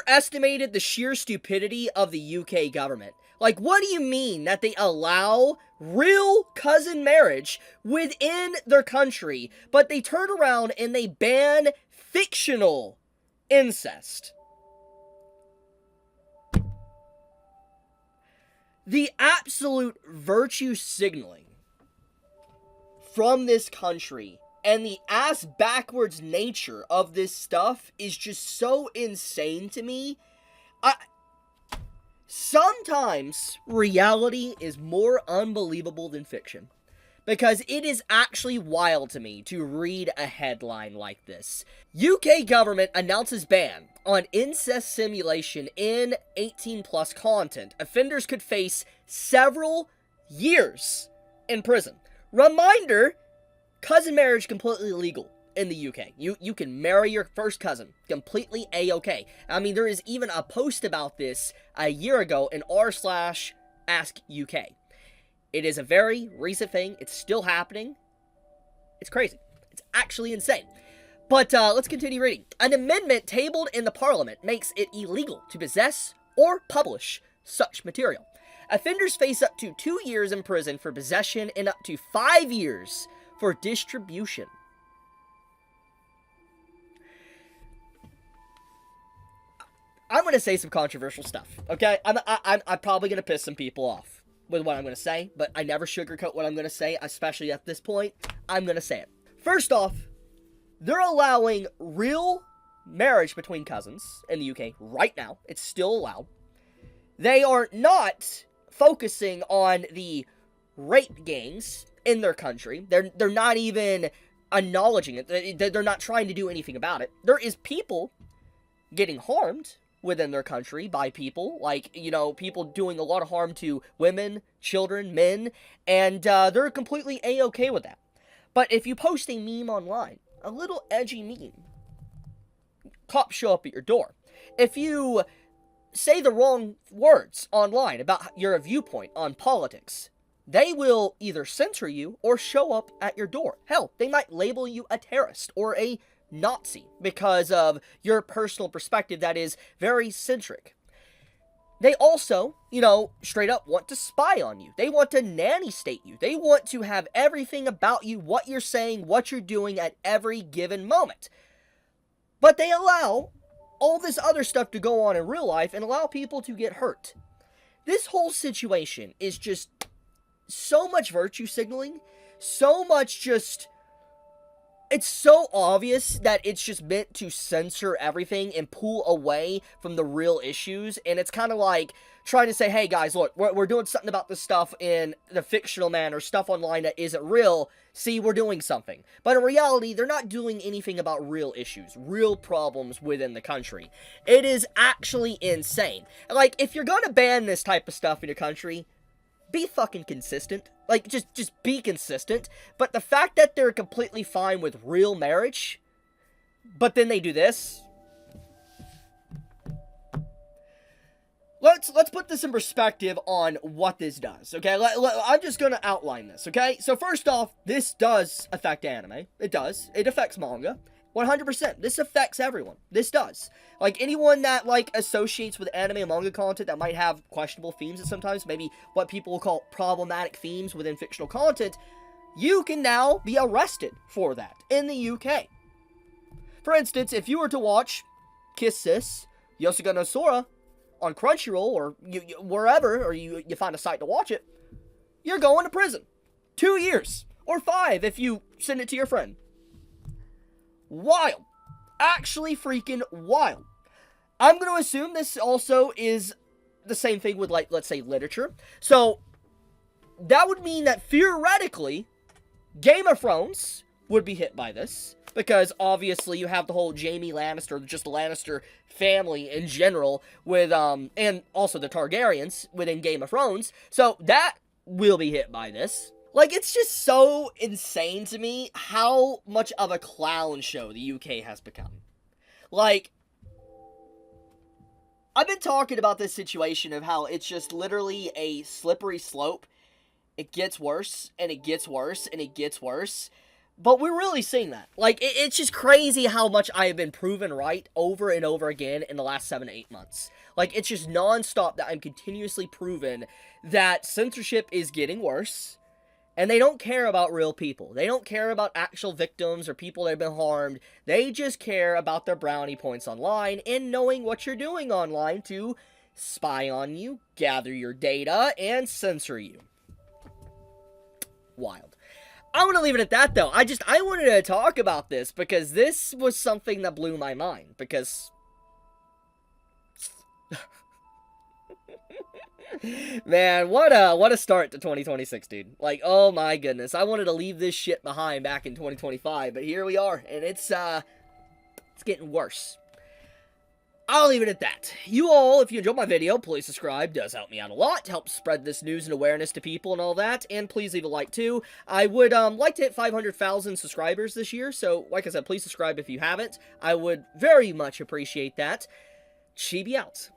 underestimated the sheer stupidity of the UK government. Like, what do you mean that they allow real cousin marriage within their country, but they turn around and they ban fictional incest? The absolute virtue signaling from this country and the ass-backwards nature of this stuff is just so insane to me. Sometimes reality is more unbelievable than fiction, because it is actually wild to me to read a headline like this. UK government announces ban on incest simulation in 18-plus content. Offenders could face several years in prison. Reminder, cousin marriage completely illegal in the UK. You can marry your first cousin. Completely A-okay. I mean, there is even a post about this a year ago in r/AskUK. It is a very recent thing. It's still happening. It's crazy. It's actually insane. But let's continue reading. An amendment tabled in the Parliament makes it illegal to possess or publish such material. Offenders face up to 2 years in prison for possession and up to 5 years for distribution. I'm going to say some controversial stuff, okay? I'm probably going to piss some people off with what I'm going to say, but I never sugarcoat what I'm going to say, especially at this point. I'm going to say it. First off, they're allowing real marriage between cousins in the UK right now. It's still allowed. They are not focusing on the rape gangs in their country. They're not even acknowledging it. They're not trying to do anything about it. There is people getting harmed within their country by people, like, you know, people doing a lot of harm to women, children, men, and they're completely A-okay with that. But if you post a meme online, a little edgy meme, cops show up at your door. If you say the wrong words online about your viewpoint on politics, they will either censor you or show up at your door. Hell, they might label you a terrorist or a Nazi because of your personal perspective that is very centric. They also, you know, straight up want to spy on you. They want to nanny state you. They want to have everything about you, what you're saying, what you're doing at every given moment. But they allow all this other stuff to go on in real life and allow people to get hurt. This whole situation is just so much virtue signaling, so much just... It's so obvious that it's just meant to censor everything and pull away from the real issues, and it's kind of like trying to say, hey guys, look, we're doing something about this stuff in the fictional manner, stuff online that isn't real, see, we're doing something. But in reality, they're not doing anything about real issues, real problems within the country. It is actually insane. Like, if you're gonna ban this type of stuff in your country, be fucking consistent. Like, just be consistent. But the fact that they're completely fine with real marriage, but then they do this. Let's put this in perspective on what this does, okay? I'm just gonna outline this, okay? So first off, this does affect anime. It does. It affects manga. 100%. This affects everyone. This does. Like, anyone that, like, associates with anime and manga content that might have questionable themes at sometimes, maybe what people will call problematic themes within fictional content, you can now be arrested for that in the UK. For instance, if you were to watch Kiss Sis, Yosuga no Sora on Crunchyroll, or wherever, or you find a site to watch it, you're going to prison. 2 years. Or 5 if you send it to your friend. Wild. Actually freaking wild. I'm going to assume this also is the same thing with, like, let's say literature. So, that would mean that theoretically, Game of Thrones would be hit by this. Because obviously you have the whole Jaime Lannister, just the Lannister family in general, with, and also the Targaryens within Game of Thrones. So, that will be hit by this. Like, it's just so insane to me how much of a clown show the UK has become. Like, I've been talking about this situation of how it's just literally a slippery slope. It gets worse, and it gets worse, and it gets worse. But we're really seeing that. Like, it's just crazy how much I have been proven right over and over again in the last 7 to 8 months. Like, it's just nonstop that I'm continuously proven that censorship is getting worse. And they don't care about real people. They don't care about actual victims or people that have been harmed. They just care about their brownie points online and knowing what you're doing online to spy on you, gather your data, and censor you. Wild. I want to leave it at that, though. I wanted to talk about this because this was something that blew my mind. Because... Man, what a start to 2026, dude. Like, oh my goodness. I wanted to leave this shit behind back in 2025, but here we are, and it's getting worse. I'll leave it at that. You all, if you enjoyed my video, please subscribe. It does help me out a lot. Helps spread this news and awareness to people and all that. And please leave a like, too. I would like to hit 500,000 subscribers this year, so like I said, please subscribe if you haven't. I would very much appreciate that. Chibi out.